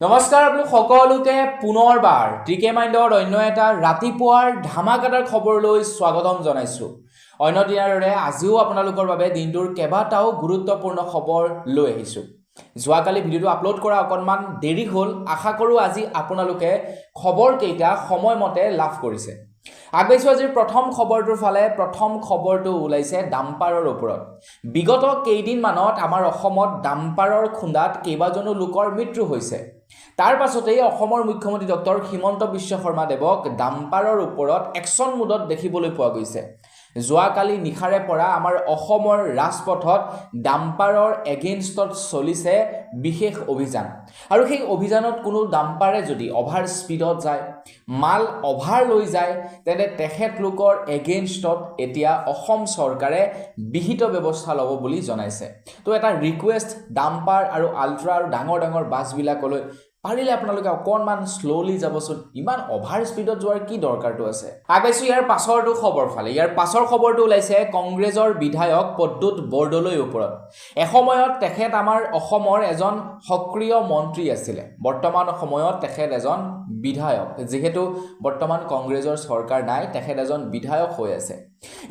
নমস্কাৰ আপোনালোক সকলোকে পুনৰবাৰ টিকে মাইণ্ডৰ অন্য এটা ৰাতিপুৱাৰ ধামাকাদাৰ খবৰলৈ স্বাগতম জনাইছো। অন্য দিনাৰ দৰে আজিও আপোনালোকৰ বাবে দিনটোৰ কেইবাটাও গুৰুত্বপূৰ্ণ খবৰ লৈ আহিছো। যোৱাকালি ভিডিঅ'টো আপলোড কৰা অকণমান দেৰি হ'ল, আশা কৰোঁ আজি আপোনালোকে খবৰকেইটা সময়মতে লাভ কৰিছে। আগবাইছোঁ আজিৰ প্ৰথম খবৰটোৰ ফালে। প্ৰথম খবৰটো ওলাইছে ডাম্পাৰৰ ওপৰত। বিগত কেইদিনমানত আমাৰ অসমত ডাম্পাৰৰ খুন্দাত কেইবাজনো লোকৰ মৃত্যু হৈছে। তাৰ পাছতেই অসমৰ মুখ্যমন্ত্ৰী ডক্টৰ হিমন্ত বিশ্ব শৰ্মা দেৱক ডাম্পাৰৰ ওপৰত একশ্যন মুডত দেখিবলৈ পোৱা গৈছে। যোৱাকালি নিশাৰে পৰা আমাৰ অসমৰ ৰাজপথত ডাম্পাৰৰ এগেইনষ্টত চলিছে বিশেষ অভিযান। আৰু সেই অভিযানত কোনো ডাম্পাৰে যদি অভাৰ স্পীডত যায়, মাল অভাৰ লৈ যায়, তেন্তে তেখেতলোকৰ এগেইনষ্টত এতিয়া অসম চৰকাৰে বিহিত ব্যৱস্থা ল'ব বুলি জনাইছে। তো এটা ৰিকুৱেষ্ট, ডাম্পাৰ আৰু আল্ট্ৰা আৰু ডাঙৰ ডাঙৰ বাছবিলাকলৈ পাৰিলে আপোনালোকে অকণমান শ্ল'লি যাবচোন, ইমান অভাৰ স্পীডত যোৱাৰ কি দৰকাৰটো আছে। আগবাইছোঁ ইয়াৰ পাছৰটো খবৰ ফালে। ইয়াৰ পাছৰ খবৰটো ওলাইছে কংগ্ৰেছৰ বিধায়ক প্ৰদ্যুৎ বৰদলৈৰ ওপৰত। এসময়ত তেখেত আমাৰ অসমৰ এজন সক্ৰিয় মন্ত্ৰী আছিলে, বৰ্তমান সময়ত তেখেত এজন বিধায়ক। যিহেতু বৰ্তমান কংগ্ৰেছৰ চৰকাৰ নাই, তেখেত এজন বিধায়ক হৈ আছে।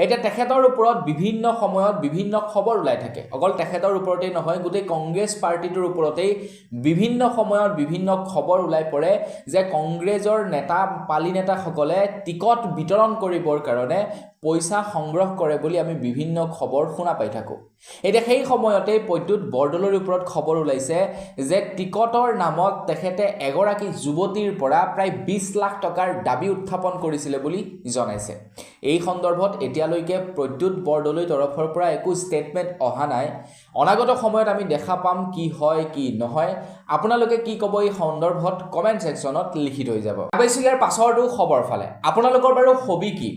এতিয়া তেখেতৰ ওপৰত বিভিন্ন সময়ত বিভিন্ন খবৰ ওলাই থাকে। অকল তেখেতৰ ওপৰতেই নহয়, গোটেই কংগ্ৰেছ পাৰ্টিটোৰ ওপৰতেই বিভিন্ন সময়ত বিভিন্ন খবৰ ওলাই পৰে যে কংগ্ৰেছৰ পালি নেতাসকলে টিকট বিতৰণ কৰিবৰ কাৰণে পইচা সংগ্ৰহ কৰে বুলি আমি বিভিন্ন খবৰ শুনা পাই থাকোঁ। এতিয়া সেই সময়তে প্ৰদ্যুৎ বৰদলৈৰ ওপৰত খবৰ ওলাইছে যে টিকটৰ নামত তেখেতে এগৰাকী যুৱতীৰ পৰা প্ৰায় 20 লাখ টকাৰ দাবী উত্থাপন কৰিছিলে বুলি জনাইছে। এই সন্দৰ্ভত এতিয়ালৈকে প্ৰদ্যুৎ বৰদলৈৰ তৰফৰ পৰা একো ষ্টেটমেণ্ট অহা নাই। অনাগত সময়ত আমি দেখা পাম কি হয় কি নহয়। আপোনালোকে কি ক'ব এই সন্দৰ্ভত কমেণ্ট ছেকশ্যনত লিখি থৈ যাব। আগবাইছোঁ ইয়াৰ পাছৰটো খবৰ ফালে। আপোনালোকৰ বাৰু হবি কি?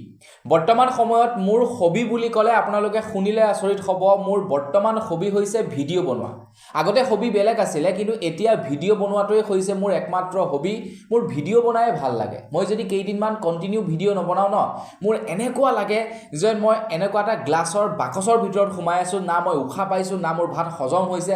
বৰ্তমান সময়ত মোৰ হবি বুলি ক'লে আপোনালোকে শুনিলে আচৰিত হ'ব। মোৰ বৰ্তমান হবি হৈছে ভিডিঅ' বনোৱা। আগতে হবি বেলেগ আছিলে, কিন্তু এতিয়া ভিডিঅ' বনোৱাটোৱে হৈছে মোৰ একমাত্ৰ হবি। মোৰ ভিডিঅ' বনাই ভাল লাগে। মই যদি কেইদিনমান কণ্টিনিউ ভিডিঅ' নবনাওঁ ন, মোৰ এনেকুৱা লাগে যেন মই এনেকুৱা এটা গ্লাছৰ বাকচৰ ভিতৰত সোমাই আছোঁ, না মই উশাহ পাইছোঁ, না মোৰ ভাত হজম হৈছে,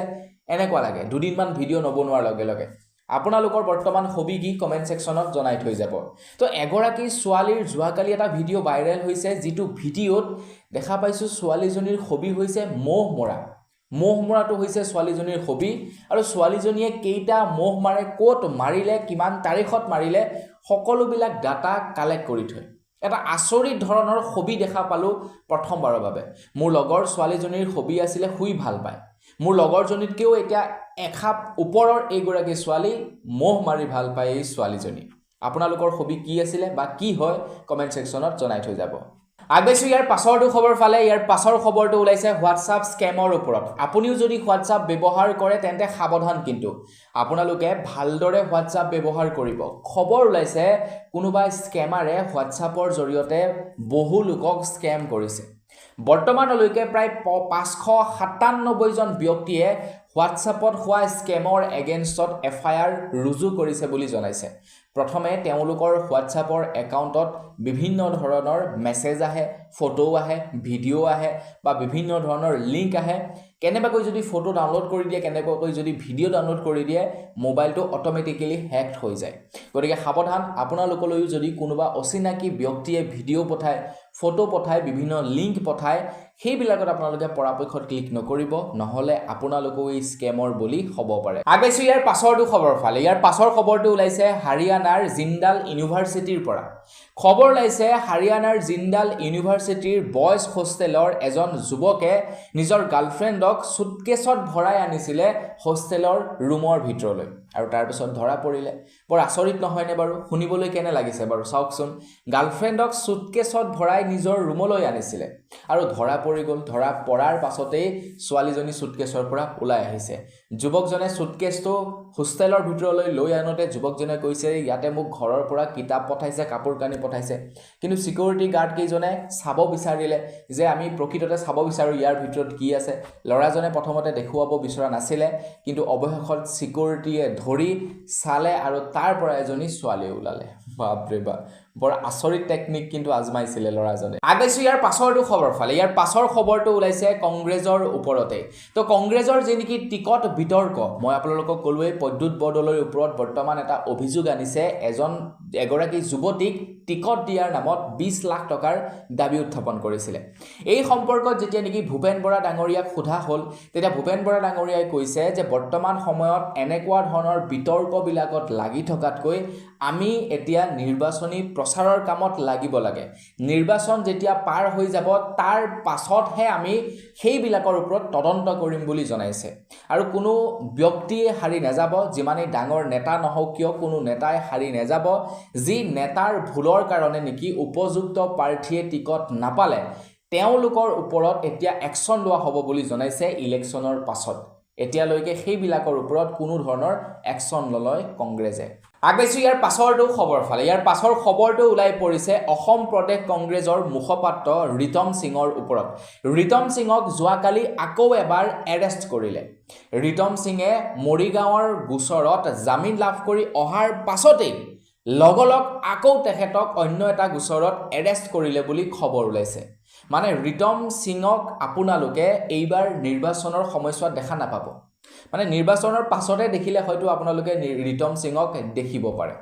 এনেকুৱা লাগে দুদিনমান ভিডিঅ' নবনোৱাৰ লগে লগে। আপোনালোকৰ বৰ্তমান হবি কি কমেণ্ট ছেকশ্যনত জনাই থৈ যাব। তো এগৰাকী ছোৱালীৰ যোৱাকালি এটা ভিডিঅ' ভাইৰেল হৈছে, যিটো ভিডিঅ'ত দেখা পাইছোঁ ছোৱালীজনীৰ হবি হৈছে মহ মৰা। মহ মৰাটো হৈছে ছোৱালীজনীৰ হবি। আৰু ছোৱালীজনীয়ে কেইটা মহ মাৰে, ক'ত মাৰিলে, কিমান তাৰিখত মাৰিলে, সকলোবিলাক ডাটা কালেক্ট কৰি থয়। এটা আচৰিত ধৰণৰ হবি দেখা পালোঁ প্ৰথমবাৰৰ বাবে। মোৰ লগৰ ছোৱালীজনীৰ হবি আছিলে শুই ভাল পায়। মোৰ লগৰজনীতকৈও এতিয়া এখাপ ওপৰৰ এইগৰাকী ছোৱালী, মহ মাৰি ভাল পায় এই ছোৱালীজনী। আপোনালোকৰ হবি কি আছিলে বা কি হয় কমেণ্ট ছেকশ্যনত জনাই থৈ যাব। আগবাইছোঁ ইয়াৰ পাছৰটো খবৰ ফালে। ইয়াৰ পাছৰ খবৰটো ওলাইছে হোৱাটছআপ স্কেমৰ ওপৰত। আপুনিও যদি হোৱাটছআপ ব্যৱহাৰ কৰে তেন্তে সাৱধান, কিন্তু আপোনালোকে ভালদৰে হোৱাটছআপ ব্যৱহাৰ কৰিব। খবৰ ওলাইছে কোনোবা স্কেমাৰে হোৱাটছআপৰ জৰিয়তে বহু লোকক স্কেম কৰিছে। বৰ্তমানলৈকে প্ৰায় 597 জন ব্যক্তিয়ে হোৱাটছআপত হোৱা স্কেমৰ এগেইনষ্টত FIR ৰুজু কৰিছে বুলি জনাইছে। প্ৰথমে তেওঁলোকৰ হোৱাটছআপৰ একাউণ্টত বিভিন্ন ধৰণৰ মেছেজ আহে, ফটো আহে, ভিডিঅ' আহে বা বিভিন্ন ধৰণৰ লিংক আহে। কেনেবাকৈ যদি ফটো ডাউনলোড কৰি দিয়ে, কেনেবাকৈ যদি ভিডিঅ' ডাউনলোড কৰি দিয়ে, মোবাইলটো অট'মেটিকেলি হেকড হৈ যায়। গতিকে সাৱধান, আপোনালোকলৈও যদি কোনোবা অচিনাকি ব্যক্তিয়ে ভিডিঅ' পঠায়, ফটো পঠায়, বিভিন্ন লিংক পঠায়, সেইবিলাকত আপোনালোকে পৰাপক্ষত ক্লিক নকৰিব, নহ'লে আপোনালোকেও এই স্কেমৰ বলি হ'ব পাৰে। আগবাইছোঁ ইয়াৰ পাছৰটো খবৰ ফালে। ইয়াৰ পাছৰ খবৰটো ওলাইছে হাৰিয়ানাৰ জিন্দাল ইউনিভাৰ্চিটিৰ পৰা। খবৰ ওলাইছে হাৰিয়ানাৰ জিন্দাল ইউনিভাৰ্চিটিৰ বয়জ হোষ্টেলৰ এজন যুৱকে নিজৰ গাৰ্লফ্ৰেণ্ডক চুটকেছত ভৰাই আনিছিলে হোষ্টেলৰ ৰুমৰ ভিতৰলৈ, আৰু তাৰপিছত ধৰা পৰিলে। বৰ আচৰিত নহয়নে বাৰু? শুনিবলৈ কেনে লাগিছে বাৰু চাওকচোন। গাৰ্লফ্ৰেণ্ডক চুটকেছত ভৰাই নিজৰ ৰুমলৈ আনিছিলে আৰু ধৰা পৰি গ'ল। ধৰা পৰাৰ পাছতেই ছোৱালীজনী চুটকেছৰ পৰা ওলাই আহিছে। যুৱকজনে চুটকেছটো হোষ্টেলৰ ভিতৰলৈ লৈ আনোতে যুৱকজনে কৈছে, ইয়াতে মোক ঘৰৰ পৰা কিতাপ পঠাইছে, কাপোৰ কানি পঠাইছে। কিন্তু চিকিউৰিটি গাৰ্ডকেইজনে চাব বিচাৰিলে যে আমি প্ৰকৃততে চাব বিচাৰোঁ ইয়াৰ ভিতৰত কি আছে। ল'ৰাজনে প্ৰথমতে দেখুৱাব বিচৰা নাছিলে, কিন্তু অৱশেষত চিকিউৰিটিয়ে ধৰি চালে আৰু তাৰ পৰা এজনী ছোৱালী ওলালে। বাপৰে বাপ, বৰ আচৰিত টেকনিক কিন্তু আজমাইছিলে ল'ৰাজনে। আগবাইছোঁ ইয়াৰ পাছৰটো খবৰ ফালে। ইয়াৰ পাছৰ খবৰটো ওলাইছে কংগ্ৰেছৰ ওপৰতে। তো কংগ্ৰেছৰ যি নেকি টিকট বিতৰ্ক, মই আপোনালোকক ক'লোৱেই প্ৰদ্যুৎ বৰদলৈৰ ওপৰত বৰ্তমান এটা অভিযোগ আনিছে এগৰাকী যুৱতীক টিকট দিয়াৰ নামত 20 লাখ টকাৰ দাবী উত্থাপন কৰিছিলে। এই সম্পৰ্কত যেতিয়া নেকি ভূপেন বৰা ডাঙৰীয়াক সোধা হ'ল, তেতিয়া ভূপেন বৰা ডাঙৰীয়াই কৈছে যে বৰ্তমান সময়ত এনেকুৱা ধৰণৰ বিতৰ্কবিলাকত লাগি থকাতকৈ আমি এতিয়া নিৰ্বাচনী প্ৰচাৰৰ কামত লাগিব লাগে। নিৰ্বাচন যেতিয়া পাৰ হৈ যাব তাৰ পাছতহে আমি সেইবিলাকৰ ওপৰত তদন্ত কৰিম বুলি জনাইছে। আৰু কোনো ব্যক্তিয়ে হাৰি নাযাব, যিমানেই ডাঙৰ নেতা নহওক কিয় কোনো নেতাই হাৰি নাযাব। যি নেতাৰ ভুলৰ কাৰণে নেকি উপযুক্ত প্ৰাৰ্থীয়ে টিকট নাপালে তেওঁলোকৰ ওপৰত এতিয়া একশ্যন লোৱা হ'ব বুলি জনাইছে ইলেকশ্যনৰ পাছত। এতিয়ালৈকে সেইবিলাকৰ ওপৰত কোনো ধৰণৰ একশ্যন নলয় কংগ্ৰেছে। আগবাইছোঁ ইয়াৰ পাছৰটো খবৰ ফালে। ইয়াৰ পাছৰ খবৰটো ওলাই পৰিছে অসম প্ৰদেশ কংগ্ৰেছৰ মুখপাত্ৰ ৰিতম সিঙৰ ওপৰত। ৰিতম সিঙক যোৱাকালি আকৌ এবাৰ এৰেষ্ট কৰিলে। ৰিতম সিঙে মৰিগাঁৱৰ গোচৰত জামিন লাভ কৰি অহাৰ পাছতেই লগলগ আকৌ তেখেতক অন্য এটা গোচৰত এৰেষ্ট কৰিলে বুলি খবৰ ওলাইছে। মানে ৰিতম সিঙক আপোনালোকে এইবাৰ নিৰ্বাচনৰ সময়ছোৱাত দেখা নাপাব। মানে নিৰ্বাচনৰ পাছতে দেখিলে হয়তো আপোনালোকে ৰিতম সিঙক দেখিব পাৰে।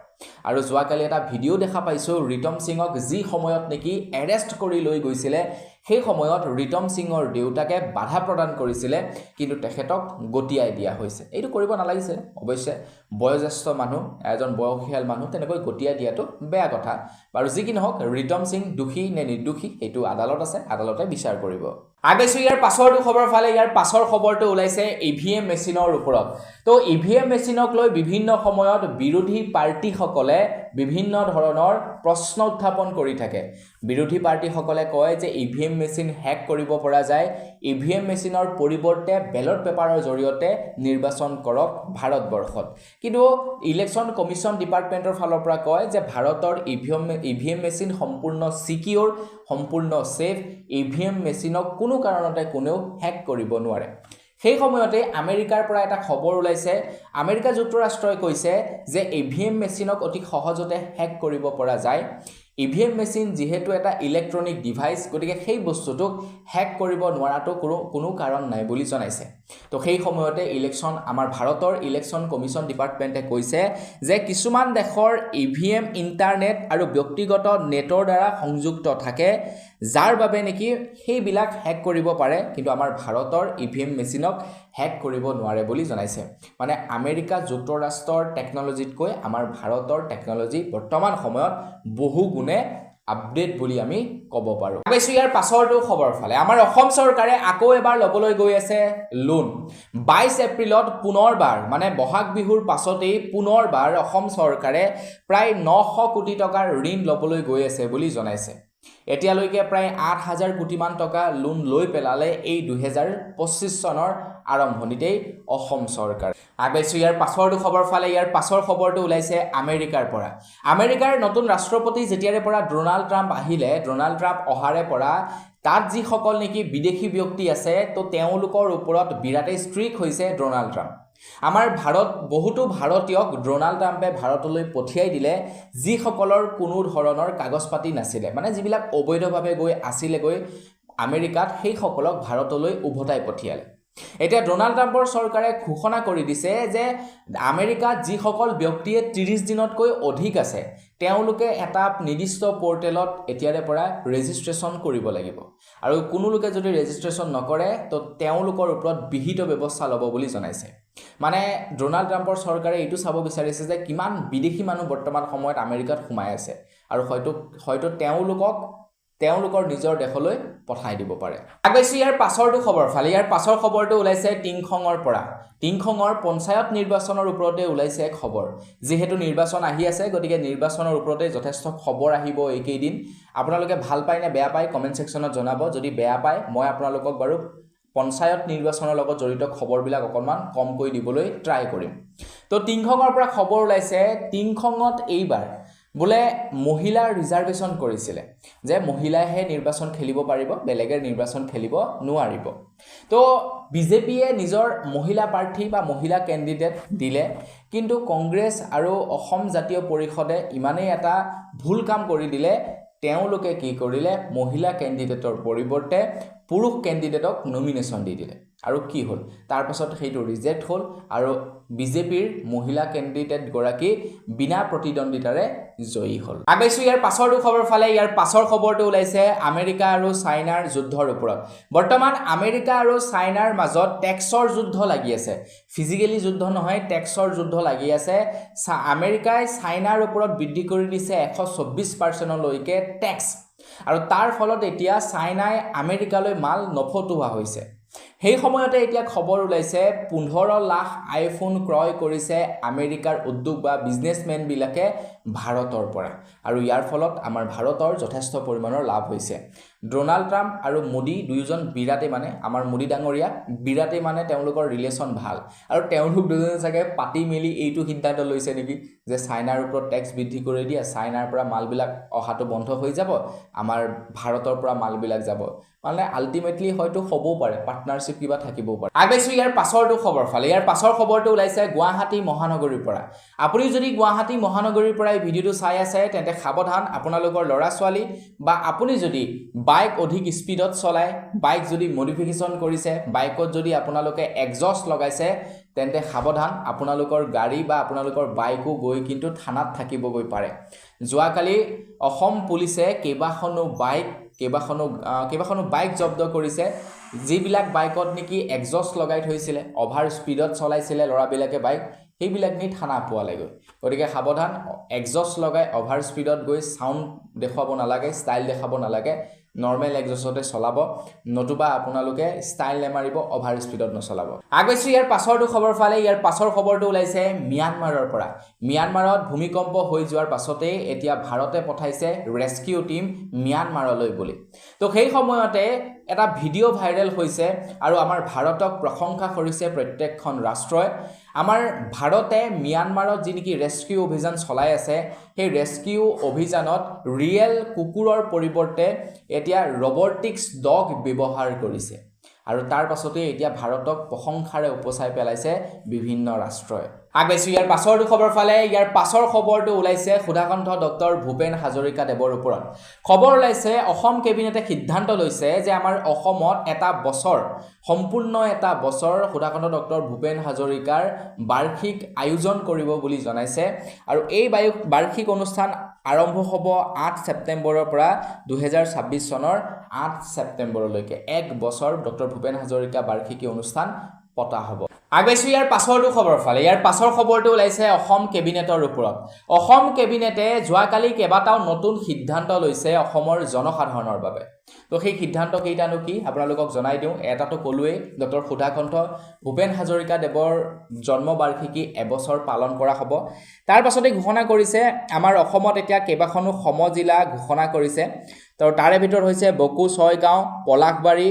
আৰু যোৱাকালি এটা ভিডিঅ' দেখা পাইছোঁ ৰিতম সিঙক যি সময়ত নেকি এৰেষ্ট কৰি লৈ গৈছিলে সেই সময়ত ৰিতম সিঙৰ দেউতাকে বাধা প্ৰদান কৰিছিলে, কিন্তু তেখেতক গতিয়াই দিয়া হৈছে। এইটো কৰিব নালাগিছে অৱশ্যে, বয়োজ্যেষ্ঠ মানুহ, এজন বয়সীয়াল মানুহ তেনেকৈ গতিয়াই দিয়াটো বেয়া কথা। বাৰু যি কি নহওক ৰিতম সিং দোষী নে নিৰ্দোষী সেইটো আদালত আছে, আদালতে বিচাৰ কৰিব। আগবাইছোঁ ইয়াৰ পাছৰটো খবৰ ফালে। ইয়াৰ পাছৰ খবৰটো ওলাইছে EVM মেচিনৰ ওপৰত। তো EVM মেচিনক লৈ বিভিন্ন সময়ত বিৰোধী পাৰ্টিসকলে বিভিন্ন ধৰণৰ প্ৰশ্ন উত্থাপন কৰি থাকে। বিৰোধী পাৰ্টিসকলে কয় যে EVM মেচিন হেক কৰিব পৰা যায়, EVM মেচিনৰ পৰিৱৰ্তে বেলট পেপাৰৰ জৰিয়তে নিৰ্বাচন কৰক ভাৰতবৰ্ষত। কিন্তু ইলেকশ্যন কমিশ্যন ডিপাৰ্টমেণ্টৰ ফালৰ পৰা কয় যে ভাৰতৰ EVM মেচিন সম্পূৰ্ণ ছিকিউৰ, সম্পূৰ্ণ ছেফ। EVM মেচিনক কোনো কাৰণতে কোনেও হেক কৰিব নোৱাৰে। সেই সময়তে আমেৰিকাৰ পৰা এটা খবৰ ওলাইছে। আমেৰিকা যুক্তৰাষ্ট্ৰই কৈছে যে EVM মেচিনক অতি সহজতে হেক কৰিব পৰা যায়। EVM মেচিন যিহেতু এটা ইলেক্ট্ৰনিক ডিভাইচ, গতিকে সেই বস্তুটোক হেক কৰিব নোৱাৰাটো কোনো কাৰণ নাই বুলি জনাইছে। তো সেই সময়তে আমাৰ ভাৰতৰ ইলেকশ্যন কমিশ্যন ডিপাৰ্টমেণ্টে কৈছে যে কিছুমান দেশৰ EVM ইণ্টাৰনেট আৰু ব্যক্তিগত নেটৰ দ্বাৰা সংযুক্ত থাকে, যাৰ বাবে নেকি সেইবিলাক হেক কৰিব পাৰে, কিন্তু আমাৰ ভাৰতৰ EVM মেচিনক হেক কৰিব নোৱাৰে বুলি জনাইছে। মানে আমেৰিকা যুক্তৰাষ্ট্ৰৰ টেকন'লজিতকৈ আমাৰ ভাৰতৰ টেকন'লজি বৰ্তমান সময়ত বহু গুণে আপডেট বুলি আমি ক'ব পাৰোঁ। আগবাইছোঁ ইয়াৰ পাছৰটো খবৰ ফালে। আমাৰ অসম চৰকাৰে আকৌ এবাৰ ল'বলৈ গৈ আছে লোন। 22 এপ্ৰিলত পুনৰবাৰ, মানে বহাগ বিহুৰ পাছতেই পুনৰবাৰ অসম চৰকাৰে প্ৰায় 900 কোটি টকাৰ ঋণ ল'বলৈ গৈ আছে বুলি জনাইছে। এতিয়ালৈকে প্ৰায় 8,000 কোটিমান টকা লোন লৈ পেলালে এই 2025 চনৰ আৰম্ভণিতেই অসম চৰকাৰ। আগবাইছোঁ ইয়াৰ পাছৰটো খবৰ ফালে। ইয়াৰ পাছৰ খবৰটো ওলাইছে আমেৰিকাৰ পৰা। আমেৰিকাৰ নতুন ৰাষ্ট্ৰপতি যেতিয়াৰে পৰা ডোনাল্ড ট্ৰাম্প আহিলে, ডোনাল্ড ট্ৰাম্প অহাৰে পৰা তাত যিসকল নেকি বিদেশী ব্যক্তি আছে তো তেওঁলোকৰ ওপৰত বিৰাটেই ষ্ট্ৰিক্ট হৈছে ডোনাল্ড ট্ৰাম্প। আমাৰ বহুতো ভাৰতীয়ক ডোনাল্ড ট্ৰাম্পে ভাৰতলৈ পঠিয়াই দিলে যিসকলৰ কোনো ধৰণৰ কাগজ পাতি নাছিলে, মানে যিবিলাক অবৈধভাৱে আছিলেগৈ আমেৰিকাত, সেইসকলক ভাৰতলৈ উভতাই পঠিয়ালে। এতিয়া ডোনাল্ড ট্ৰাম্পৰ চৰকাৰে ঘোষণা কৰি দিছে যে আমেৰিকাত যিসকল ব্যক্তিয়ে 30 দিনতকৈ অধিক আছে তেওঁলোকে এটা নিৰ্দিষ্ট পৰ্টেলত এতিয়াৰে পৰা ৰেজিষ্ট্ৰেশ্যন কৰিব লাগিব, আৰু কোনো লোকে যদি ৰেজিষ্ট্ৰেশ্যন নকৰে তো তেওঁলোকৰ ওপৰত বিহিত ব্যৱস্থা ল'ব বুলি জনাইছে। মানে ডোনাল্ড ট্ৰাম্পৰ চৰকাৰে এইটো চাব বিচাৰিছে যে কিমান বিদেশী মানুহ বৰ্তমান সময়ত আমেৰিকাত সোমাই আছে, আৰু হয়তো তেওঁলোকৰ নিজৰ দেশলৈ পঠাই দিব পাৰে। আগবাইছোঁ ইয়াৰ পাছৰটো খবৰ ফালে। ইয়াৰ পাছৰ খবৰটো ওলাইছে টিংখঙৰ পৰা। টিংখঙৰ পঞ্চায়ত নিৰ্বাচনৰ ওপৰতে ওলাইছে খবৰ। যিহেতু নিৰ্বাচন আহি আছে, গতিকে নিৰ্বাচনৰ ওপৰতে যথেষ্ট খবৰ আহিব এইকেইদিন। আপোনালোকে ভাল পায় নে বেয়া পায় কমেণ্ট ছেকশ্যনত জনাব। যদি বেয়া পায় মই আপোনালোকক বাৰু পঞ্চায়ত নিৰ্বাচনৰ লগত জড়িত খবৰবিলাক অকণমান কমকৈ দিবলৈ ট্ৰাই কৰিম। তো টিংখঙৰ পৰা খবৰ ওলাইছে টিংখঙত এইবাৰ বোলে মহিলাৰ ৰিজাৰ্ভেশ্যন কৰিছিলে যে মহিলাইহে নিৰ্বাচন খেলিব পাৰিব, বেলেগে নিৰ্বাচন খেলিব নোৱাৰিব। তো বিজেপিয়ে নিজৰ মহিলা প্ৰাৰ্থী বা মহিলা কেণ্ডিডেট দিলে, কিন্তু কংগ্ৰেছ আৰু অসম জাতীয় পৰিষদে ইমানেই এটা ভুল কাম কৰি দিলে, তেওঁলোকে কি কৰিলে, মহিলা কেণ্ডিডেটৰ পৰিৱৰ্তে পুৰুষ কেণ্ডিডেটক নমিনেশ্যন দি দিলে। আৰু কি হ'ল, তাৰ পাছত সেইটো ৰিজেক্ট হ'ল আৰু বিজেপিৰ মহিলা কেণ্ডিডেট গৰাকী বিনা প্ৰতিদ্বন্দ্বিতাৰে জয়ী হ'ল। আগবাইছোঁ ইয়াৰ পাছৰটো খবৰ ফালে। ইয়াৰ পাছৰ খবৰটো ওলাইছে আমেৰিকা আৰু চাইনাৰ যুদ্ধৰ ওপৰত। বৰ্তমান আমেৰিকা আৰু চাইনাৰ মাজত টেক্সৰ যুদ্ধ লাগি আছে। ফিজিকেলি যুদ্ধ নহয়, টেক্সৰ যুদ্ধ লাগি আছে। আমেৰিকাই চাইনাৰ ওপৰত বৃদ্ধি কৰি দিছে 124%লৈকে টেক্স, আৰু তাৰ ফলত এতিয়া চাইনাই আমেৰিকালৈ মাল নপঠোৱা হৈছে। সেই সময়তে এতিয়া খবৰ ওলাইছে 15 লাখ আইফোন ক্ৰয় কৰিছে আমেৰিকাৰ উদ্যোগ বা বিজনেছমেনবিলাকে ভাৰতৰ পৰা, আৰু ইয়াৰ ফলত আমাৰ ভাৰতৰ যথেষ্ট পৰিমাণৰ লাভ হৈছে। ডোনাল্ড ট্ৰাম্প আৰু মোদী দুয়োজন বিৰাটেই মানে, আমাৰ মোদী ডাঙৰীয়া বিৰাটেই মানে তেওঁলোকৰ ৰিলেশ্যন ভাল, আৰু তেওঁলোক দুজনে চাগে পাতি মেলি এইটো সিদ্ধান্ত লৈছে নেকি যে চাইনাৰ ওপৰত টেক্স বৃদ্ধি কৰি দিয়ে, চাইনাৰ পৰা মালবিলাক অহাটো বন্ধ হৈ যাব, আমাৰ ভাৰতৰ পৰা মালবিলাক যাব। মানে আল্টিমেটলি হয়তো হ'বও পাৰে, পাৰ্টনাৰশ্বিপ কিবা থাকিবও পাৰে। আগবাইছোঁ ইয়াৰ পাছৰটো খবৰ ফালে। ইয়াৰ পাছৰ খবৰটো ওলাইছে গুৱাহাটী মহানগৰীৰ পৰা। আপুনি যদি গুৱাহাটী মহানগৰীৰ পৰা এই ভিডিঅ'টো চাই আছে তেন্তে সাৱধান, আপোনালোকৰ ল'ৰা ছোৱালী বা আপুনি যদি বাইক অধিক স্পীডত চলায়, বাইক যদি মডিফিকেশ্যন কৰিছে, বাইকত যদি আপোনালোকে এক্সজষ্ট লগাইছে, তেন্তে সাৱধান, আপোনালোকৰ গাড়ী বা আপোনালোকৰ বাইকো গৈ কিন্তু থানাত থাকিবগৈ পাৰে। যোৱাকালি অসম পুলিচে কেইবাখনো বাইক জব্দ কৰিছে, যিবিলাক বাইকত নেকি এক্সজষ্ট লগাই থৈছিলে, অভাৰ স্পীডত চলাইছিলে ল'ৰাবিলাকে বাইক, সেইবিলাক নি থানা পোৱালেগৈ। গতিকে সাৱধান, এক্সজষ্ট লগাই অভাৰ স্পীডত গৈ চাউণ্ড দেখুৱাব নালাগে, ষ্টাইল দেখাব নালাগে, নৰ্মেল এক্সজষ্টতে চলাব, নতুবা আপোনালোকে ষ্টাইল নেমাৰিব, অভাৰ স্পীডত নচলাব। আগবাইছোঁ ইয়াৰ পাছৰটো খবৰ ফালে। ইয়াৰ পাছৰ খবৰটো ওলাইছে ম্যানমাৰৰ পৰা। ম্যানমাৰত ভূমিকম্প হৈ যোৱাৰ পাছতেই এতিয়া ভাৰতে পঠাইছে ৰেস্কিউ টিম ম্যানমাৰলৈ বুলি। তো সেই সময়তে এটা ভিডিঅ' ভাইৰেল হৈছে আৰু আমাৰ ভাৰতক প্ৰশংসা কৰিছে প্ৰত্যেকখন ৰাষ্ট্ৰই। আমাৰ ভাৰতে ম্যানমাৰত যি নেকি ৰেস্কিউ অভিযান চলাই আছে, সেই ৰেস্কিউ অভিযানত ৰিয়েল কুকুৰৰ পৰিৱৰ্তে এতিয়া ৰবটিক্স ডগ ব্যৱহাৰ কৰিছে, আৰু তাৰ পাছতে এতিয়া ভাৰতক প্ৰশংসাৰে উপচাই পেলাইছে বিভিন্ন ৰাষ্ট্ৰই। আগবাইছোঁ ইয়াৰ পাছৰটো খবৰ ফালে। ইয়াৰ পাছৰ খবৰটো ওলাইছে সুধাকণ্ঠ ডক্টৰ ভূপেন হাজৰিকা দেৱৰ ওপৰত। খবৰ ওলাইছে অসম কেবিনেটে সিদ্ধান্ত লৈছে যে আমাৰ অসমত সম্পূৰ্ণ এটা বছৰ সুধাকণ্ঠ ডক্টৰ ভূপেন হাজৰিকাৰ বাৰ্ষিক আয়োজন কৰিব বুলি জনাইছে, আৰু এই বাৰ্ষিক অনুষ্ঠান আৰম্ভ হ'ব 8 ছেপ্টেম্বৰৰ পৰা 2026 চনৰ 8 ছেপ্টেম্বৰলৈকে। এক বছৰ ডক্টৰ ভূপেন হাজৰিকা বাৰ্ষিকী অনুষ্ঠান পতা হ'ব। আগবাইছোঁ ইয়াৰ পাছৰটো খবৰ ফালে। ইয়াৰ পাছৰ খবৰটো ওলাইছে অসম কেবিনেটৰ ওপৰত। অসম কেবিনেটে যোৱাকালি কেইবাটাও নতুন সিদ্ধান্ত লৈছে অসমৰ জনসাধাৰণৰ বাবে। তো সেই সিদ্ধান্ত কেইটানো কি আপোনালোকক জনাই দিওঁ। এটাটো ক'লোৱেই, ডক্টৰ সুধাকণ্ঠ ভূপেন হাজৰিকা দেৱৰ জন্মবাৰ্ষিকী এবছৰ পালন কৰা হ'ব। তাৰ পাছতে ঘোষণা কৰিছে আমাৰ অসমত এতিয়া কেইবাখনো সমজিলা ঘোষণা কৰিছে। তো তাৰে ভিতৰত হৈছে বকো, ছয়গাঁও, পলাশবাৰী,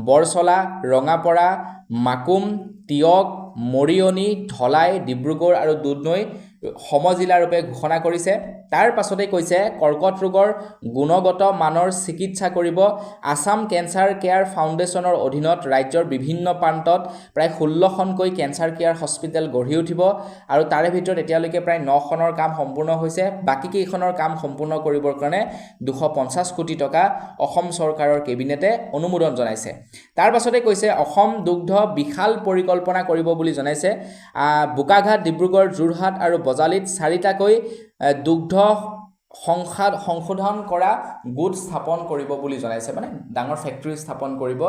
বৰচলা, ৰঙাপৰা, মাকুম, তিয়ক, মৰিয়নি, ধলাই, ডিব্ৰুগড় আৰু দুধনৈ সমজিলাৰূপে ঘোষণা কৰিছে। তাৰ পাছতে কৈছে কৰ্কট ৰোগৰ গুণগত মানৰ চিকিৎসা কৰিব আছাম কেঞ্চাৰ কেয়াৰ ফাউণ্ডেশ্যনৰ অধীনত ৰাজ্যৰ বিভিন্ন প্ৰান্তত প্ৰায় 16খনকৈ কেঞ্চাৰ কেয়াৰ হস্পিটেল গঢ়ি উঠিব, আৰু তাৰে ভিতৰত এতিয়ালৈকে প্ৰায় 9খনৰ কাম সম্পূৰ্ণ হৈছে। বাকী কেইখনৰ কাম সম্পূৰ্ণ কৰিবৰ কাৰণে 250 কোটি টকা অসম চৰকাৰৰ কেবিনেটে অনুমোদন জনাইছে। তাৰ পাছতে কৈছে অসম দুগ্ধ বিশাল পৰিকল্পনা কৰিব বুলি জনাইছে। বোকাঘাট, ডিব্ৰুগড়, যোৰহাট আৰু বজালিত 4টাকৈ দুগ্ধ সংশোধন কৰা গোট স্থাপন কৰিব বুলি জনাইছে, মানে ডাঙৰ ফেক্টৰী স্থাপন কৰিব,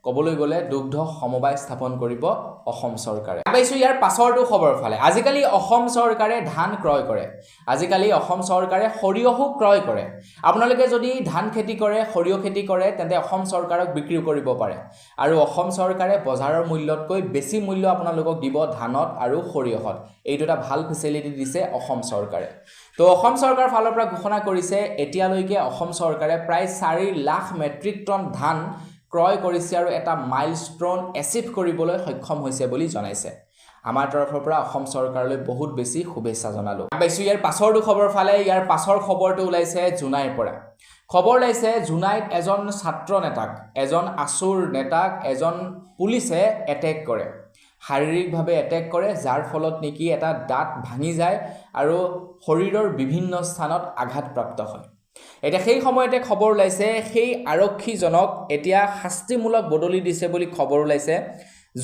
ক'বলৈ গ'লে দুগ্ধ সমবায় স্থাপন কৰিব অসম চৰকাৰে। আগবাইছোঁ ইয়াৰ পাছৰটো খবৰ ফালে। আজিকালি অসম চৰকাৰে ধান ক্ৰয় কৰে, আজিকালি অসম চৰকাৰে সৰিয়হো ক্ৰয় কৰে। আপোনালোকে যদি ধান খেতি কৰে, সৰিয়হ খেতি কৰে, তেন্তে অসম চৰকাৰক বিক্ৰী কৰিব পাৰে, আৰু অসম চৰকাৰে বজাৰৰ মূল্যতকৈ বেছি মূল্য আপোনালোকক দিব ধানত আৰু সৰিয়হত। এইটো এটা ভাল ফেচিলিটি দিছে অসম চৰকাৰে। তো অসম চৰকাৰৰ ফালৰ পৰা ঘোষণা কৰিছে এতিয়ালৈকে অসম চৰকাৰে প্ৰায় 4 লাখ মেট্ৰিক টন ধান ক্ৰয় কৰিছে আৰু এটা মাইলষ্টন এচিভ কৰিবলৈ সক্ষম হৈছে বুলি জনাইছে। আমাৰ তৰফৰ পৰা অসম চৰকাৰলৈ বহুত বেছি শুভেচ্ছা জনালোঁ। পাইছোঁ ইয়াৰ পাছৰটো খবৰ ফালে। ইয়াৰ পাছৰ খবৰটো ওলাইছে জোনাইৰ পৰা। খবৰ ওলাইছে জোনাইত এজন ছাত্ৰ নেতাক, এজন আছুৰ নেতাক এজন পুলিচে এটেক কৰে, শাৰীৰিকভাৱে এটেক কৰে, যাৰ ফলত নেকি এটা দাঁত ভাঙি যায় আৰু শৰীৰৰ বিভিন্ন স্থানত আঘাতপ্ৰাপ্ত হয়। এতিয়া সেই সময়তে খবৰ ওলাইছে সেই আৰক্ষীজনক এতিয়া শাস্তিমূলক বদলি দিছে বুলি খবৰ ওলাইছে।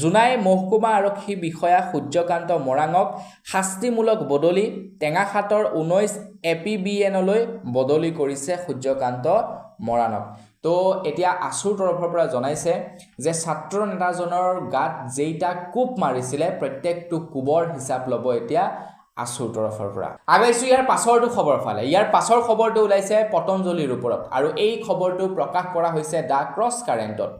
জোনাই মহকুমা আৰক্ষী বিষয়া সূৰ্যকান্ত মৰাণক শাস্তিমূলক বদলি টেঙাখাটৰ 19 APBNলৈ বদলি কৰিছে সূৰ্যকান্ত মৰাণক। তো এতিয়া আছুৰ তৰফৰ পৰা জনাইছে যে ছাত্ৰ নেতাজনৰ গাত যেইটা কোব মাৰিছিলে প্ৰত্যেকটো কোবৰ হিচাপ ল'ব এতিয়া আছুৰ তৰফৰ পৰা। আগাইছোঁ ইয়াৰ পাছৰটো খবৰ ফালে। ইয়াৰ পাছৰ খবৰটো ওলাইছে পতঞ্জলিৰ ওপৰত আৰু এই খবৰটো প্ৰকাশ কৰা হৈছে দ্য ক্ৰছ কাৰেণ্টত।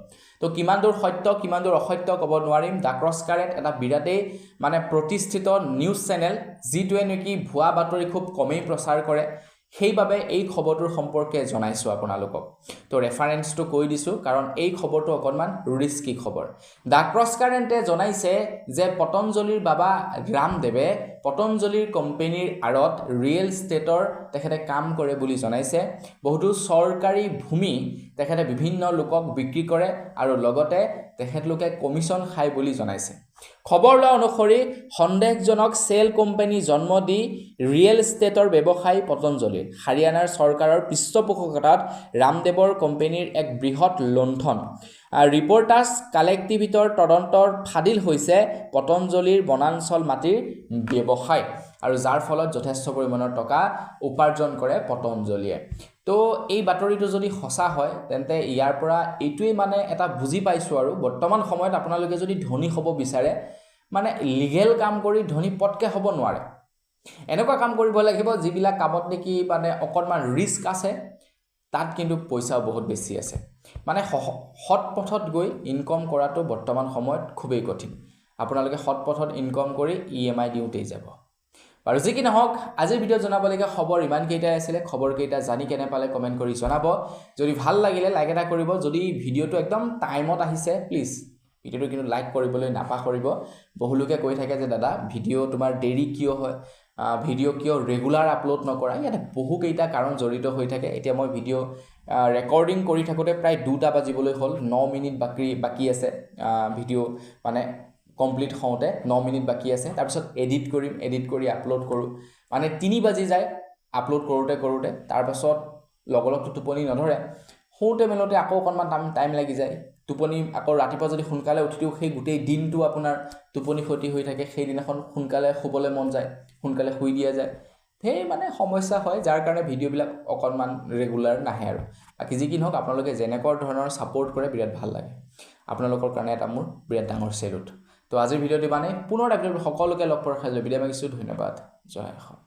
তো কিমান দূৰ সত্য কিমান দূৰ অসত্য ক'ব নোৱাৰিম। দ্য ক্ৰছ কাৰেণ্ট এটা বিৰাটেই মানে প্ৰতিষ্ঠিত নিউজ চেনেল, যিটোৱে নেকি ভুৱা বাতৰি খুব কমেই প্ৰচাৰ কৰে। সেইবাবে এই খবৰটোৰ সম্পৰ্কে জনাইছোঁ আপোনালোকক। তো ৰেফাৰেঞ্চটো কৈ দিছোঁ কাৰণ এই খবৰটো অকণমান ৰিস্কি খবৰ। দ্য ক্ৰছ কাৰেণ্টে জনাইছে যে পতঞ্জলিৰ বাবা ৰামদেৱে পতঞ্জলিৰ কোম্পানীৰ আঁৰত ৰিয়েল ষ্টেটৰ তেখেতে কাম কৰে বুলি জনাইছে। বহুতো চৰকাৰী ভূমি তেখেতে বিভিন্ন লোকক বিক্ৰী কৰে আৰু লগতে তেখেতলোকে কমিশ্যন খায় বুলি জনাইছে। খবৰ লোৱা অনুসৰি সন্দেহজনক চেল কোম্পানী জন্ম দি ৰিয়েল ষ্টেটৰ ব্যৱসায়ী পতঞ্জলিৰ হাৰিয়ানাৰ চৰকাৰৰ পৃষ্ঠপোষকতাত ৰামদেৱৰ কোম্পানীৰ এক বৃহৎ লুণ্ঠন। ৰিপৰ্টাৰ্ছ কালেক্টিভিটৰ তদন্তৰ ফাদিল হৈছে পতঞ্জলিৰ বনাঞ্চল মাটিৰ ব্যৱসায় আৰু যাৰ ফলত যথেষ্ট পৰিমাণৰ টকা উপাৰ্জন কৰে পতঞ্জলিয়ে। তো এই বাতৰিটো যদি সঁচা হয় তেন্তে ইয়াৰ পৰা এইটোৱেই মানে এটা বুজি পাইছোঁ আৰু বৰ্তমান সময়ত আপোনালোকে যদি ধনী হ'ব বিচাৰে মানে লিগেল কাম কৰি ধনী পটকৈ হ'ব নোৱাৰে। এনেকুৱা কাম কৰিব লাগিব যিবিলাক কামত নেকি মানে অকণমান ৰিস্ক আছে, তাত কিন্তু পইচাও বহুত বেছি আছে। মানে সৎ পথত গৈ ইনকম কৰাটো বৰ্তমান সময়ত খুবেই কঠিন। আপোনালোকে সৎ পথত ইনকম কৰি EMI দিওঁতেই যাব। বাৰু যি কি নহওক, আজিৰ ভিডিঅ'ত জনাবলগীয়া খবৰ ইমানকেইটাই আছিলে। খবৰকেইটা জানি কেনে পালে কমেণ্ট কৰি জনাব। যদি ভাল লাগিলে লাইক এটা কৰিব। যদি ভিডিঅ'টো একদম টাইমত আহিছে প্লিজ ভিডিঅ'টো কিন্তু লাইক কৰিবলৈ নাপাহৰিব। বহুলোকে কৈ থাকে যে দাদা ভিডিঅ' তোমাৰ দেৰি কিয় হয়, ভিডিঅ' কিয় ৰেগুলাৰ আপলোড নকৰা। ইয়াতে বহুকেইটা কাৰণ জড়িত হৈ থাকে। এতিয়া মই ভিডিঅ' ৰেকৰ্ডিং কৰি থাকোঁতে প্ৰায় 2টা বাজিবলৈ হ'ল, 9 মিনিট বাকী আছে ভিডিঅ' মানে কমপ্লিট হওঁতে 9 মিনিট বাকী আছে। তাৰপিছত এডিট কৰিম, এডিট কৰি আপলোড কৰোঁ, মানে 3 বাজি যায় আপলোড কৰোঁতে। তাৰপাছত লগতো টোপনি নধৰে, শুওঁতে মেলোঁতে আকৌ অকণমান টাইম লাগি যায়। টোপনি আকৌ ৰাতিপুৱা যদি সোনকালে উঠি দিওঁ সেই গোটেই দিনটো আপোনাৰ টোপনি ক্ষতি হৈ থাকে। সেইদিনাখন সোনকালে শুবলৈ মন যায়, সোনকালে শুই দিয়া যায়। সেই মানে সমস্যা হয়, যাৰ কাৰণে ভিডিঅ'বিলাক অকণমান ৰেগুলাৰ নাহে আৰু। বাকী যি কি নহওক আপোনালোকে যেনেকুৱা ধৰণৰ ছাপোৰ্ট কৰে বিৰাট ভাল লাগে। আপোনালোকৰ কাৰণে এটা মোৰ বিৰাট ডাঙৰ চেলুট। তো আজিৰ ভিডিঅ'টো মানে পুনৰ এটা ভিডিঅ'ত সকলোকে লগ পোৱাৰ খাই বিদায় মাগিছোঁ। ধন্যবাদ। জয় অসম।